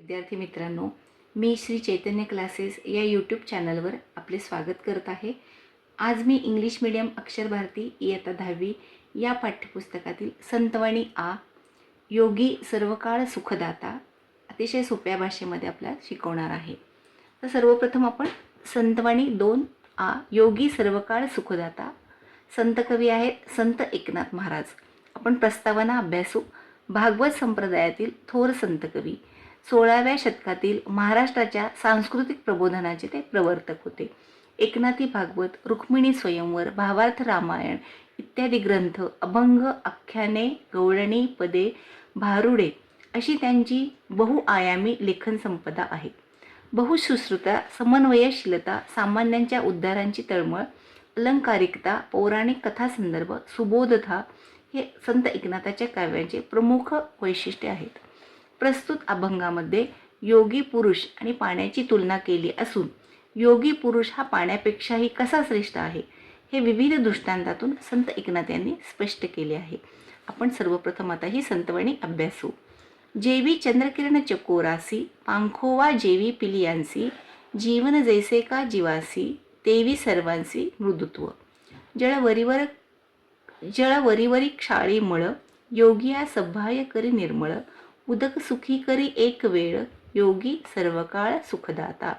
विद्यार्थी मित्रांनो, मी श्री चैतन्य क्लासेस या यूट्यूब चॅनलवर आपले स्वागत करत आहे। आज मी इंग्लिश मीडियम अक्षर भारती इयत्ता 10वी या पाठ्यपुस्तकातील संतवाणी आ योगी सर्वकाळ सुखदाता अतिशय सोप्या भाषेमध्ये आपल्याला शिकवणार आहे। तर सर्वप्रथम आपण संतवाणी 2 आ योगी सर्वकाळ सुखदाता, संत कवी आहेत संत एकनाथ महाराज। आपण प्रस्तावना अभ्यासू। भागवत संप्रदायातील थोर संत कवी, 16व्या शतकातील महाराष्ट्राच्या सांस्कृतिक प्रबोधनाचे ते प्रवर्तक होते। एकनाथी भागवत, रुक्मिणी स्वयंवर, भावार्थ रामायण इत्यादी ग्रंथ, अभंग, आख्याने, गवळणी, पदे, भारुडे अशी त्यांची बहुआयामी लेखन संपदा आहे। बहुशुश्रुता, समन्वयशीलता, सामान्यांच्या उद्धारांची तळमळ, अलंकारिकता, पौराणिक कथासंदर्भ, सुबोधता हे संत एकनाथाच्या काव्यांचे प्रमुख वैशिष्ट्ये आहेत। प्रस्तुत अभंगामध्ये योगी पुरुष आणि पाण्याची तुलना केली असून योगी पुरुष हा पाण्यापेक्षाही कसा श्रेष्ठ आहे हे विविध दृष्टांतातून संत एकनाथ यांनी स्पष्ट केले आहे। आपण सर्वप्रथम आता ही संतवाणी अभ्यासू। जेवी चंद्रकिरण चकोरासी, पांखोवा जेवी पिलियांसी, जीवन जैसे का जीवासी, तेवी सर्वांसी मृदुत्व। जळवरीवरी क्षाळी मळ, योगिया सभ्याय करी निर्मळ, उदक सुखी करी एक वेळ, योगी सर्वकाळ सुखदाता।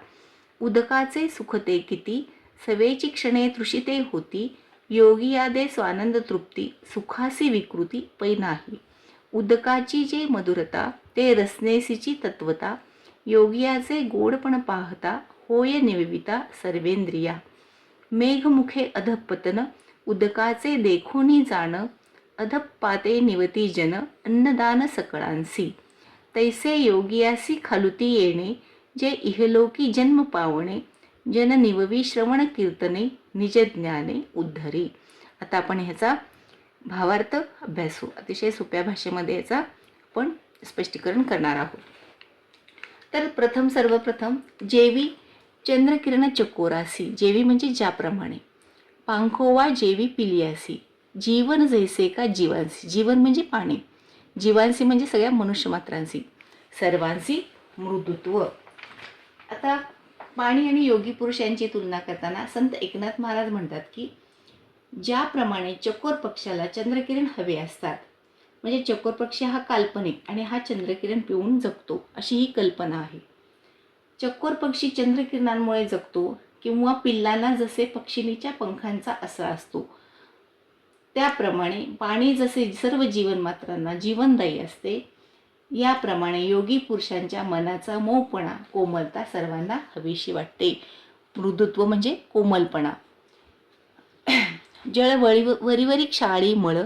उदकाचे सुखते किती, सवेची क्षणे तृषिते होती, योगी यादे स्वानंद तृप्ती, सुखासी विकृती पै नाही। उदकाची जे मधुरता, ते रसनेसीची तत्वता, योगियाचे गोडपण पाहता, होय निविता सर्वेंद्रिया। मेघमुखे अधपतन, उदकाचे देखोनी जाण, अधपाते निवती जन, अन्नदान सकळांसी। तैसे योगियासी खालुती येणे, जे इहलोकी जन्म पावणे, जन निववी श्रवण कीर्तने, निज ज्ञाने उद्धरी। आता आपण ह्याचा भावार्थ अभ्यासू। अतिशय सोप्या भाषेमध्ये याचा आपण स्पष्टीकरण करणार आहोत। तर सर्वप्रथम जेवी चंद्रकिरण चकोरासी, जेवी म्हणजे ज्याप्रमाणे, पांखोवा जेवी पिलियासी, जीवन जैसे का जीवांसी, जीवन म्हणजे पाणी, जीवांसी म्हणजे सगळ्या मनुष्यमात्रांसी, सर्वांसी मृदुत्व। आता पाणी आणि योगी पुरुष यांची तुलना करताना संत एकनाथ महाराज म्हणतात की ज्याप्रमाणे चकोर पक्षाला चंद्रकिरण हवे असतात, म्हणजे चकोर पक्षी हा काल्पनिक आणि हा चंद्रकिरण पिऊन जगतो अशी ही कल्पना आहे। चकोर पक्षी चंद्रकिरणांमुळे जगतो किंवा पिल्लांना जसे पक्षिणीच्या पंखांचा आसरा असतो, त्याप्रमाणे पाणी जसे सर्व जीवनमात्रांना जीवनदायी असते, याप्रमाणे योगी पुरुषांच्या मनाचा मौपणा, कोमलता सर्वांना हवीशी वाटते। मृदुत्व म्हणजे कोमलपणा। जळ वरीवरी क्षाळी मळ,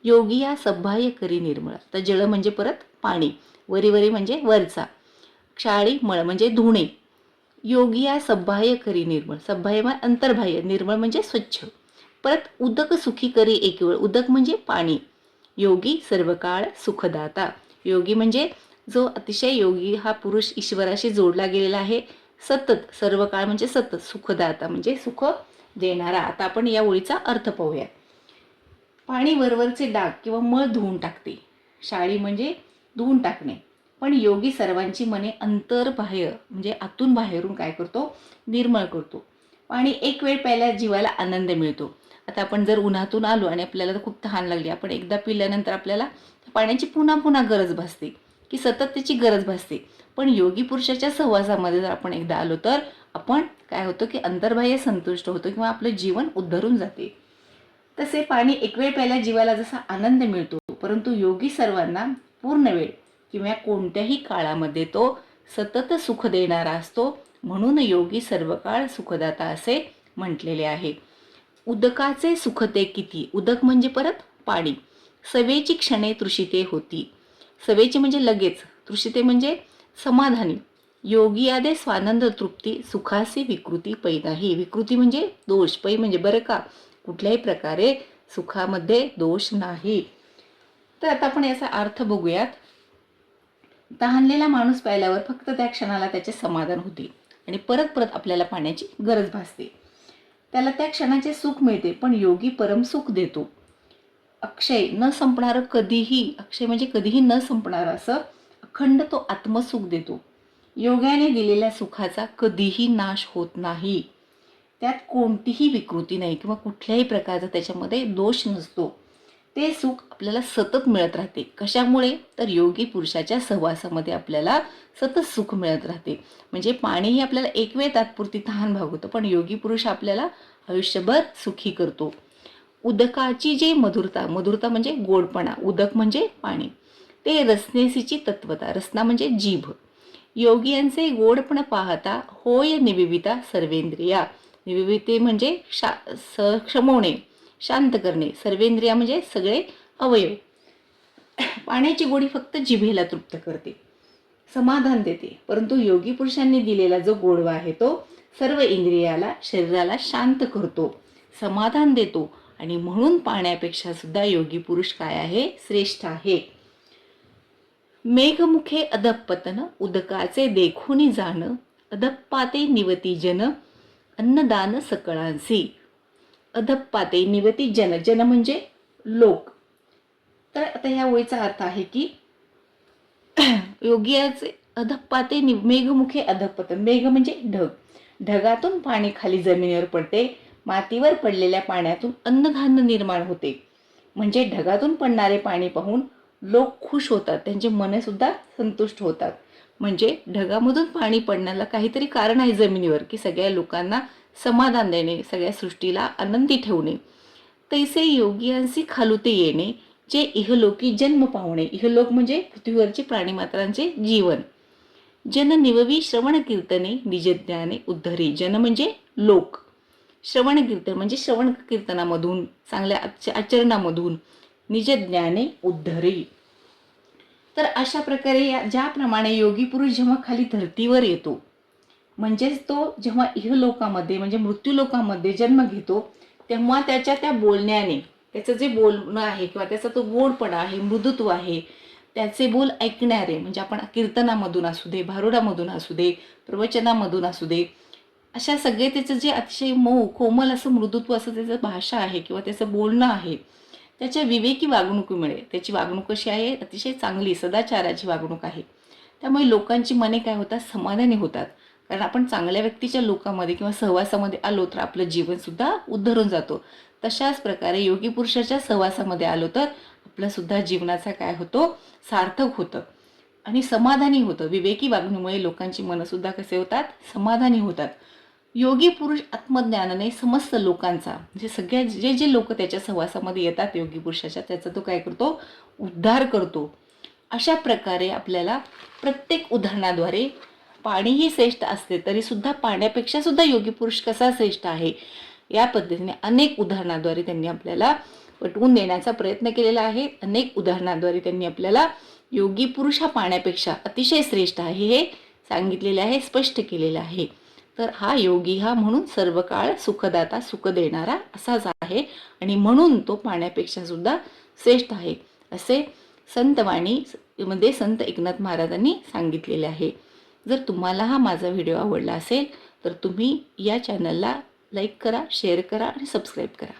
योगिया सभ्याय करी निर्मळ। तर जळ म्हणजे परत पाणी, वरीवरी म्हणजे वरचा, क्षाळी मळ म्हणजे धुणे, योगिया सभ्याय करी निर्मळ, सभ्याय म्हणजे अंतर्बाह्य, निर्मळ म्हणजे स्वच्छ। परत उदक सुखी करी एक वेळ, उदक म्हणजे पाणी, योगी सर्वकाळ सुखदाता। योगी म्हणजे जो अतिशय योगी हा पुरुष ईश्वराशी जोडला गेलेला आहे, सतत, सर्व काळ म्हणजे सतत, सुखदाता म्हणजे सुख देणारा। आता आपण या ओळीचा अर्थ पाहूया। पाणी वरवरचे डाग किंवा मळ धुवून टाकते, शाळी म्हणजे धुवून टाकणे, पण योगी सर्वांची मने अंतर्बाह्य म्हणजे आतून बाहेरून काय करतो, निर्मळ करतो। पाणी एक वेळ प्यायला जीवाला आनंद मिळतो। आता आपण जर उन्हातून आलो आणि आपल्याला खूप तहान लागली, आपण एकदा पिल्यानंतर आपल्याला पाण्याची पुन्हा पुन्हा गरज भासते, की सतत त्याची गरज भासते। पण योगी पुरुषाच्या सहवासामध्ये जर आपण एकदा आलो तर आपण काय होतं की अंतर्बाह्य संतुष्ट होतो किंवा आपलं जीवन उद्धरून जाते। तसे पाणी एक वेळ प्यायला जीवाला जसा आनंद मिळतो, परंतु योगी सर्वांना पूर्ण वेळ किंवा कोणत्याही काळामध्ये तो सतत सुख देणारा असतो, म्हणून योगी सर्वकाळ सुखदाता असे म्हटलेले आहे। उदकाचे सुखते किती, उदक म्हणजे परत पाणी, सवेची क्षणे तृषिते होती, सवेची म्हणजे लगेच, तृषिते म्हणजे समाधानी, योगी यादे स्वानंद तृप्ती, सुखासी विकृती पै नाही। विकृती म्हणजे दोष, पै म्हणजे बरं का, कुठल्याही प्रकारे सुखामध्ये दोष नाही। तर आता आपण याचा अर्थ बघूयात। तहानलेला माणूस प्यायल्यावर फक्त त्या क्षणाला त्याचे समाधान होते आणि परत परत आपल्याला पाण्याची गरज भासते, त्याला त्या क्षणाचे सुख मिळते, पण योगी परम सुख देतो, अक्षय न संपणारं, कधीही, अक्षय म्हणजे कधीही न संपणारं असं अखंड तो आत्मसुख देतो। योगाने दिलेल्या सुखाचा कधीही नाश होत नाही. त्यात कोणतीही विकृती नाही किंवा कुठल्याही प्रकारचा त्याच्यामध्ये दोष नसतो. ते सुख आपल्याला सतत मिळत राहते. कशामुळे? तर योगी पुरुषाच्या सहवासामध्ये आपल्याला सतत सुख मिळत राहते. म्हणजे पाणीही आपल्याला एक वेळ तात्पुरती तहान भागवतं, पण योगी पुरुष आपल्याला आयुष्यभर सुखी करतो. उदकाची जी मधुरता, मधुरता म्हणजे गोडपणा, उदक म्हणजे पाणी, ते रसनेसीची तत्वता, रसना म्हणजे जीभ. योगियांचे गोडपण पाहता होय निविविता सर्वेंद्रिया. निविविते म्हणजे क्षमवणे, शांत करणे. सर्वेंद्रिया म्हणजे सगळे अवयव. पाण्याची गोडी फक्त जिभेला तृप्त करते, समाधान देते, परंतु योगी पुरुषांनी दिलेला जो गोडवा आहे तो सर्व इंद्रियाला, शरीराला शांत करतो, समाधान देतो. आणि म्हणून पाण्यापेक्षा सुद्धा योगी पुरुष काय आहे? श्रेष्ठ आहे. मेघमुखे अधपतन उदकाचे देखुनी जाण, अधप्पाते निवती जन अन्नदान सकळांसी. अधप्पाते निवती जन, जन म्हणजे लोक. तर आता ह्या ओळीचा अर्थ आहे की योगियाचे अधप्पाते मेघमुखे अधपतन, मेघ म्हणजे ढग, ढगातून पाणी खाली जमिनीवर पडते, मातीवर पडलेल्या पाण्यातून अन्नधान्य निर्माण होते. म्हणजे ढगातून पडणारे पाणी पाहून लोक खुश होतात, त्यांचे मने सुद्धा संतुष्ट होतात. म्हणजे ढगामधून पाणी पडण्याला काहीतरी कारण आहे जमिनीवर, की सगळ्या लोकांना समाधान देणे, सगळ्या सृष्टीला आनंदी ठेवणे. तैसे योगियांसी खालुते येणे, जे इहलोकी जन्म पावणे. इहलोक म्हणजे पृथ्वीवरचे प्राणीमात्रांचे जीवन. जन निववी श्रवण कीर्तने निजज्ञाने उद्धरी. जन म्हणजे लोक, श्रवण कीर्तन म्हणजे श्रवण कीर्तनामधून, चांगल्या आचरणामधून, निजज्ञाने उद्धरी. तर अशा प्रकारे ज्याप्रमाणे योगी पुरुष जेव्हा खाली धर्तीवर येतो, म्हणजेच तो जेव्हा इहलोकामध्ये म्हणजे मृत्यूलोकामध्ये जन्म घेतो, तेव्हा त्याच्या त्या बोलण्याने, त्याचं जे बोलणं आहे किंवा त्याचा तो गोडपणा आहे, मृदुत्व आहे, त्याचे बोल ऐकणारे म्हणजे आपण कीर्तनामधून असू दे, भारुडामधून असू दे, प्रवचनामधून असू दे, अशा सगळे त्याचं जे अतिशय मऊ कोमल असं मृदुत्व असं त्याचं भाषा आहे किंवा त्याचं बोलणं आहे, त्याच्या विवेकी वागणुकीमुळे, त्याची वागणूक कशी आहे? अतिशय चांगली सदाचाराची वागणूक आहे. त्यामुळे लोकांची मने काय होतात? समाधानी होतात. कारण आपण चांगल्या व्यक्तीच्या लोकांमध्ये किंवा सहवासामध्ये आलो तर आपलं जीवनसुद्धा उद्धरून जातो. तशाच प्रकारे योगी पुरुषाच्या सहवासामध्ये आलो तर आपलं सुद्धा जीवनाचा काय होतो? सार्थक होतं आणि समाधानी होतं. विवेकी वागणुकीमुळे लोकांची मनंसुद्धा कसे होतात? समाधानी होतात. योगी पुरुष आत्मज्ञानाने समस्त लोकांचा म्हणजे सगळ्या जे जे लोक त्याच्या सहवासामध्ये येतात योगी पुरुषाच्या, त्याचा तो काय करतो? उद्धार करतो. अशा प्रकारे आपल्याला प्रत्येक उदाहरणाद्वारे पाणीही श्रेष्ठ असले तरी सुद्धा पाण्यापेक्षा सुद्धा योगी पुरुष कसा श्रेष्ठ आहे या पद्धतीने अनेक उदाहरणाद्वारे त्यांनी आपल्याला पटवून देण्याचा प्रयत्न केलेला आहे. अनेक उदाहरणाद्वारे त्यांनी आपल्याला योगी पुरुष हा पाण्यापेक्षा अतिशय श्रेष्ठ आहे हे सांगितलेले आहे, स्पष्ट केलेलं आहे. तर हा योगी हा म्हणून सर्व काळ सुखदाता, सुख देणारा असाच आहे आणि म्हणून तो पाण्यापेक्षा सुद्धा श्रेष्ठ आहे असे संतवाणी मध्ये संत एकनाथ महाराजांनी सांगितलेले आहे. जर तुम्हाला हा माझा व्हिडिओ आवडला असेल तर तुम्ही या चॅनलला लाईक करा, शेअर करा आणि सबस्क्राईब करा.